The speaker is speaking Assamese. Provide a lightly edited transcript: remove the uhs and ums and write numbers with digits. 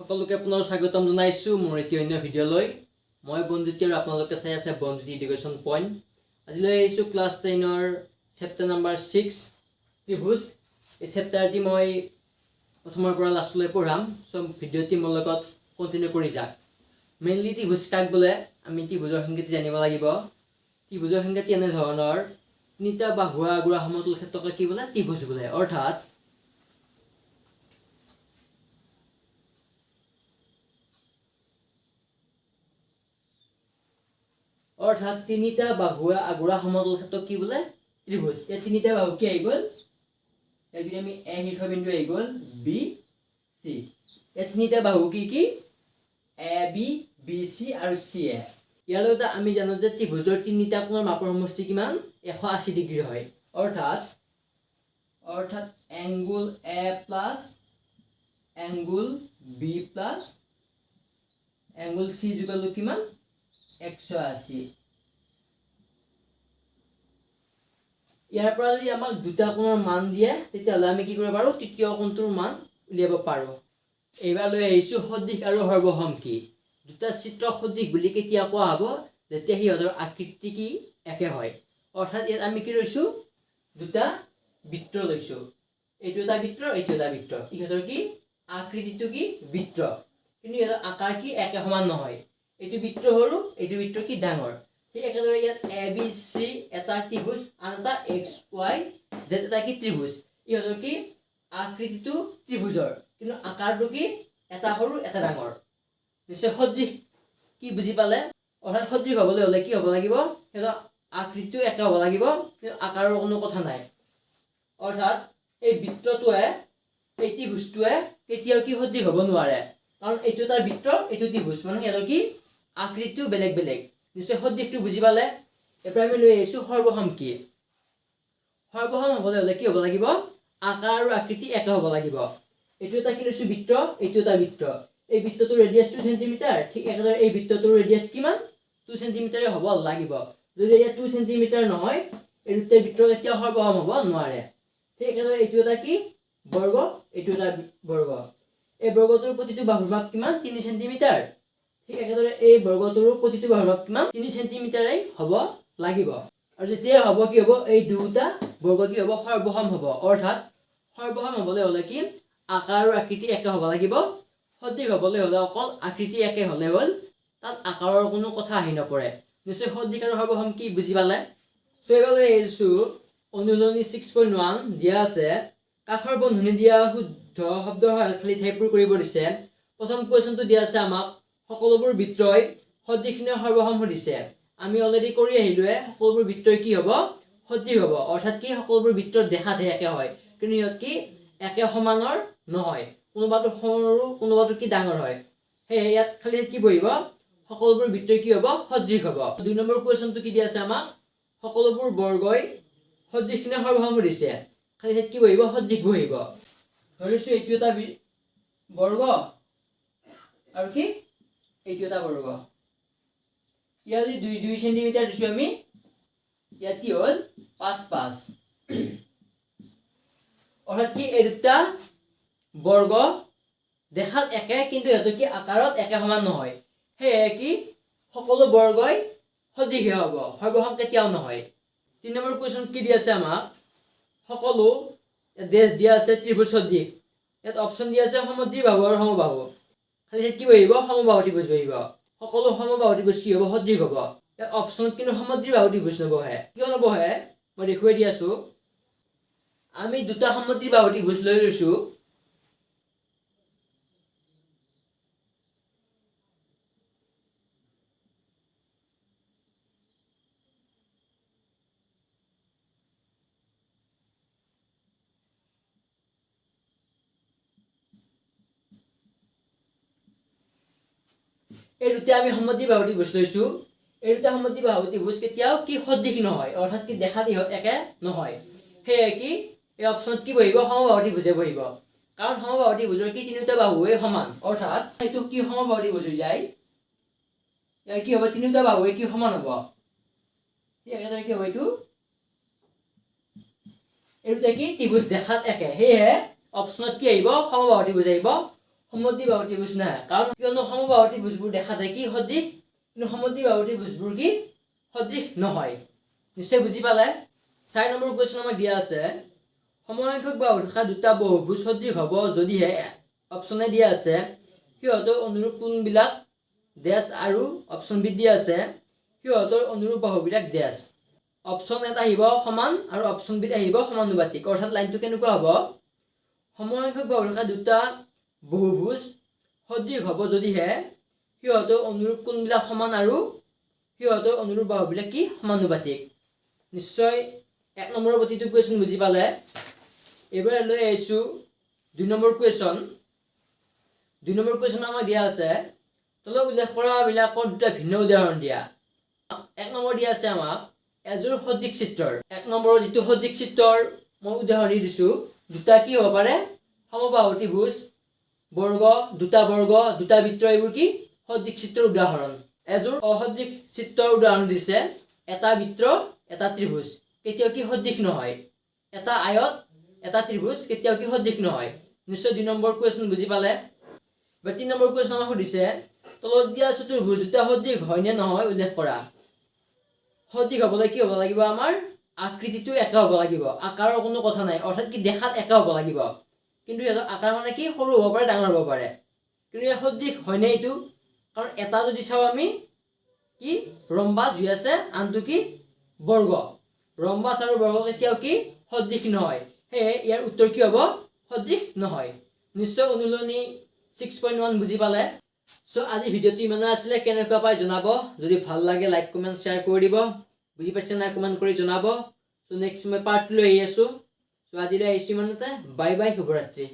সকলোকে পুনৰ স্বাগতম জনাইছো মোৰ এটি অন্য ভিডিঅ'লৈ। মই বন্ধুটি আৰু আপোনালোকে চাই আছে বন্ধুটি এডুকেশ্যন পইণ্ট। আজিলৈ আহিছোঁ ক্লাছ 10ৰ চেপ্টাৰ নাম্বাৰ 6 ত্ৰিভুজ। এই চেপ্টাৰটি মই প্ৰথমৰ পৰা লাষ্টলৈ পঢ়াম। সব ভিডিঅ'টি মোৰ লগত কণ্টিনিউ কৰি যাওক। মেইনলি ত্ৰিভুজ কাক বোলে আমি ত্ৰিভুজৰ সংজ্ঞাটি জানিব লাগিব। ত্ৰিভুজৰ সংজ্ঞাটি এনেধৰণৰ, তিনিটা বাহুৱা আগুৰা সমতল ক্ষেত্ৰকে কি বোলে ত্ৰিভুজ বোলে। অৰ্থাৎ তিনিটা বাহুৱা আগুৰা সমতল ক্ষেত্ৰক কি বোলে ত্ৰিভুজ। এই তিনিটা বাহু কি আহি গ'ল, যদি আমি এ শীৰ্ষবিন্দু আহি গ'ল বি চি। এই তিনিটা বাহু কি কি এ বি বি চি আৰু চি এ। ইয়াৰ লগতে আমি জানো যে ত্ৰিভুজৰ তিনিটা কোণৰ মাপৰ সমষ্টি কিমান 180 ডিগ্ৰী হয়। অৰ্থাৎ angle A plus angle B plus angle C equal to কিমান 180। ইয়াৰ পৰা যদি আমাক দুটা কোণৰ মান দিয়ে তেতিয়াহ'লে আমি কি কৰিব পাৰোঁ, তৃতীয় কোণটোৰ মান উলিয়াব পাৰোঁ। এইবাৰ লৈ আহিছোঁ সদৃশ আৰু সৰ্বসম কি। দুটা চিত্ৰ সদৃশ বুলি কেতিয়া কোৱা হ'ব, যেতিয়া সিহঁতৰ আকৃতি কি একে হয়। অৰ্থাৎ ইয়াত আমি কি লৈছোঁ, দুটা বৃত্ত লৈছোঁ। এইটো এটা বৃত্ত, এইটো এটা বৃত্ত। ইহঁতৰ কি আকৃতিটো কি বৃত্ত, কিন্তু ইহঁতৰ আকাৰ কি একে সমান নহয়। এইটো বৃত্ত সৰু, এইটো বৃত্ত কি ডাঙৰ। ঠিক একেদৰে ইয়াত এ বি চি এটা ত্ৰিভুজ, আন এটা এক্স ৱাই জেড এটা কি ত্ৰিভুজ। ইহঁতৰ কি আকৃতিটো ত্ৰিভুজৰ, কিন্তু আকাৰটো কি এটা সৰু এটা ডাঙৰ। নিশ্চয় সদৃশ কি বুজি পালে। অৰ্থাৎ সদৃশ হ'বলৈ হ'লে কি হ'ব লাগিব, সিহঁতৰ আকৃতিটো একে হ'ব লাগিব, কিন্তু আকাৰৰ কোনো কথা নাই। অৰ্থাৎ এই বৃত্তটোৱে এই ত্ৰিভুজটোৱে কেতিয়াও কি সদৃশ হ'ব নোৱাৰে, কাৰণ এইটো এটা বৃত্ত, এইটো ত্ৰিভুজ, মানে সিহঁতৰ কি আকৃতিটো বেলেগ বেলেগ। নিশ্চয় সদৃশটো বুজি পালে। এবাৰ আমি লৈ আহিছোঁ সৰ্বসম কি। সৰ্বসম হ'বলৈ হ'লে কি হ'ব লাগিব, আকাৰ আৰু আকৃতি একে হ'ব লাগিব। এইটো এটা কি লৈছোঁ বৃত্ত, এইটো এটা বৃত্ত। এই বৃত্তটোৰ ৰেডিয়াছ 2 চেণ্টিমিটাৰ, ঠিক একেদৰে এই বৃত্তটোৰ ৰেডিয়াছ কিমান 2 চেণ্টিমিটাৰে হ'ব লাগিব। যদি ইয়াত 2 চেণ্টিমিটাৰ নহয়, এই দুটা বৃত্ত কেতিয়াও সৰ্বসম হ'ব নোৱাৰে। ঠিক একেদৰে এইটো এটা কি বৰ্গ, এইটো এটা বৰ্গ। এই বৰ্গটোৰ প্ৰতিটো বাহুৰ মাপ কিমান 3 চেণ্টিমিটাৰ। ঠিক একেদৰে এই বৰ্গটোৰো প্ৰতিটো বাহুৰ মাপ কিমান 3 চেণ্টিমিটাৰেই হ'ব লাগিব। আৰু যেতিয়া হ'ব কি হ'ব, এই দুটা বৰ্গ কি হ'ব সৰ্বসম হ'ব। অৰ্থাৎ সৰ্বসম হ'বলৈ হ'লে কি আকাৰ আৰু আকৃতি একে হ'ব লাগিব। সদৃশ হ'বলৈ হ'লে অকল আকৃতি একে হ'লে হ'ল, তাত আকাৰৰ কোনো কথা আহি নপৰে। নিশ্চয় সদৃশ আৰু সৰ্বসম কি বুজি পালে। চ' এইবাৰ আহিছোঁ অনুশীলনী 6.1 দিয়া আছে, কাষৰ বন্ধনী দিয়া শুদ্ধ শব্দৰ সহায়ত খালী ঠাইবোৰ কৰিব দিছে। প্ৰথম কুৱেশ্যনটো দিয়া আছে আমাক সকলোবোৰ বৃত্তই সদৃশ নে সৰ্বসম সুধিছে। আমি অলৰেডি কৰি আহিলোৱে, সকলোবোৰ বৃত্তই কি হ'ব সদৃশ হ'ব। অৰ্থাৎ কি সকলোবোৰ বৃত্ত দেখাতহে একে হয়, কিন্তু ইহঁত কি একে সমানৰ নহয়, কোনোবাটো সৰু কোনোবাটো কি ডাঙৰ হয়। সেয়ে ইয়াত খালি কি বহিব, সকলোবোৰ বৃত্তই কি হ'ব সদৃশ হ'ব। 2 নম্বৰ কুৱেশ্যনটো কি দিয়া আছে আমাক, সকলোবোৰ বৰ্গই সদৃশ নে সৰ্বসম সুধিছে। খালি ইয়াত কি বহিব, সদৃশ বহিব। ধৰিছোঁ এইটো এটা বৰ্গ আৰু কি এইটো এটা বৰ্গ। ইয়াত যদি 2 চেণ্টিমিটাৰ দিছোঁ আমি, ইয়াত কি হ'ল 5 অৰ্থাৎ কি এই দুটা বৰ্গ দেখাত একে, কিন্তু সিহঁতৰ কি আকাৰত একে সমান নহয়। সেয়ে কি সকলো বৰ্গই সদৃশহে হ'ব, সৰ্বসম কেতিয়াও নহয়। 3 নম্বৰ কুৱেশ্যন কি দিয়া আছে আমাক, সকলো দেশ দিয়া আছে ত্ৰিভুজ সদৃশ। ইয়াত অপশ্যন দিয়া আছে সমদ্বি বাহু আৰু সমবাহু। খালি ইয়াত কি বহিব, সমবাহু ত্ৰিভুজ বহিব। সকলো সমবাহু ত্ৰিভুজ কি হ'ব সদৃশ হ'ব। ইয়াত অপশ্যনত কিন্তু সমদ্বি বাহু ত্ৰিভুজ নবহে। কিয় নবহে মই দেখুৱাই দি আছোঁ। আমি দুটা সমদ্বি বাহু ত্ৰিভুজ লৈ লৈছোঁ। এই দুটা আমি সমদ্বি বাহু ত্ৰিভুজ লৈছোঁ। এই দুটা সমদ্বি বাহু ত্ৰিভুজ কেতিয়াও কি সদৃশ নহয়, অৰ্থাৎ কি দেখাত ইহঁত একে নহয়। সেয়ে কি এই অপশ্যনত কি বহিব, সমবাহু ত্ৰিভুজে বহিব। কাৰণ সমবাহু ত্ৰিভুজৰ কি তিনিটা বাহুৱে সমান, অৰ্থাৎ সেইটো কি সমবাহু ত্ৰিভুজ হৈ যায়। ইয়াৰ কি হ'ব, তিনিটা বাহুৱে কি সমান হ'ব। ঠিক একেদৰে কি হ'ব, এই দুটা কি ত্ৰিভুজ দেখাত একে। সেয়েহে অপশ্যনত কি আহিব, সমবাহু ত্ৰিভুজ আহিব। সমদ্বিবাহু ত্ৰিভুজ নহয় কাৰণ কিয়নো সমবাহু ত্ৰিভুজবোৰ দেখা যায় কি সদৃশ কিন্তু সমদ্বিবাহু ত্ৰিভুজবোৰ কি সদৃশ নহয় নিশ্চয় বুজি পালে 4 নম্বৰ কোৱেশ্চন আমাক দিয়া আছে সমসংখ্যক বাহু থকা দুটা বহুভুজ সদৃশ হ'ব যদিহে অপচনে দিয়া আছে সিহঁতৰ অনুৰূপ কোণবিলাক ডেছ আৰু অপচন বি দিয়া আছে সিহঁতৰ অনুৰূপ বাহুবিলাক ডেছ অপচন এটা আহিব সমান আৰু অপচন বিত আহিব সমানুপাতিক অৰ্থাৎ লাইনটো কেনেকুৱা হ'ব সমসংখ্যক বাহু থকা দুটা বহুভুজ সদৃশ হ'ব যদিহে সিহঁতৰ অনুৰূপ কোণবিলাক সমান আৰু সিহঁতৰ অনুৰূপ বাহুবিলাক কি সমানুপাতিক নিশ্চয় 1 নম্বৰ প্ৰতিটো কোৱেশ্চন বুজি পালে এবাৰ লৈ আহিছো 2 নম্বৰ কোৱেশ্চন 2 নম্বৰ কোৱেশ্চন আমাক দিয়া আছে তলত উল্লেখ কৰা বিলাকৰ দুটা ভিন্ন উদাহৰণ দিয়া 1 নম্বৰ দিয়া আছে আমাক এযোৰ সদৃশ চিত্ৰৰ 1 নম্বৰৰ যিটো সদৃশ চিত্ৰৰ মই উদাহৰণ দিছো দুটা কি হ'ব পাৰে সমবাহু ত্ৰিভুজ বৰ্গ দুটা বৃত্ত এইবোৰ কি সদৃশ চিত্ৰৰ উদাহৰণ এযোৰ অসদৃশ চিত্ৰৰ উদাহৰণ দিছে এটা বৃত্ত এটা ত্ৰিভুজ কেতিয়াও কি সদৃশ নহয় এটা আয়ত এটা ত্ৰিভুজ কেতিয়াও কি সদৃশ নহয় নিশ্চয় 2 নম্বৰ কোৱেশ্চন বুজি পালে বা 3 নম্বৰ কোৱেশ্চন আমাক সুধিছে তলত দিয়া চতুৰ্ভুজ দুটা সদৃশ হয় নে নহয় উল্লেখ কৰা সদৃশ হ'বলৈ কি হ'ব লাগিব আমাৰ আকৃতিটো একা হ'ব লাগিব আকাৰৰ কোনো কথা নাই অৰ্থাৎ কি দেখাত একা হ'ব লাগিব কিন্তু ইয়াৰ আকাৰ মানে কি সৰু হ'ব পাৰে ডাঙৰ হ'ব পাৰে কিন্তু এই সদৃশ হয় নে এইটো কাৰণ এটা যদি চাও আমি কি ৰম্বাস হৈ আছে আনটো কি বৰ্গ ৰম্বাস আৰু বৰ্গ কেতিয়াও কি সদৃশ নহয় হে ইয়াৰ উত্তৰ কি হ'ব সদৃশ নহয় নিশ্চয় অনুলনি 6.1 বুজি পালে সো আজি ভিডিওটি ইমানে আছিলে কেনেকুৱা পাই জনাব যদি ভাল লাগে লাইক কমেন্ট শেয়াৰ কৰি দিব বুজি পাইছে না কমেন্ট কৰি জনাব সো নেক্সট মই পাৰ্ট লৈ আহি আছো সো আজিলৈ আহিছো ইমানতে বাই বাই শুভৰাত্ৰি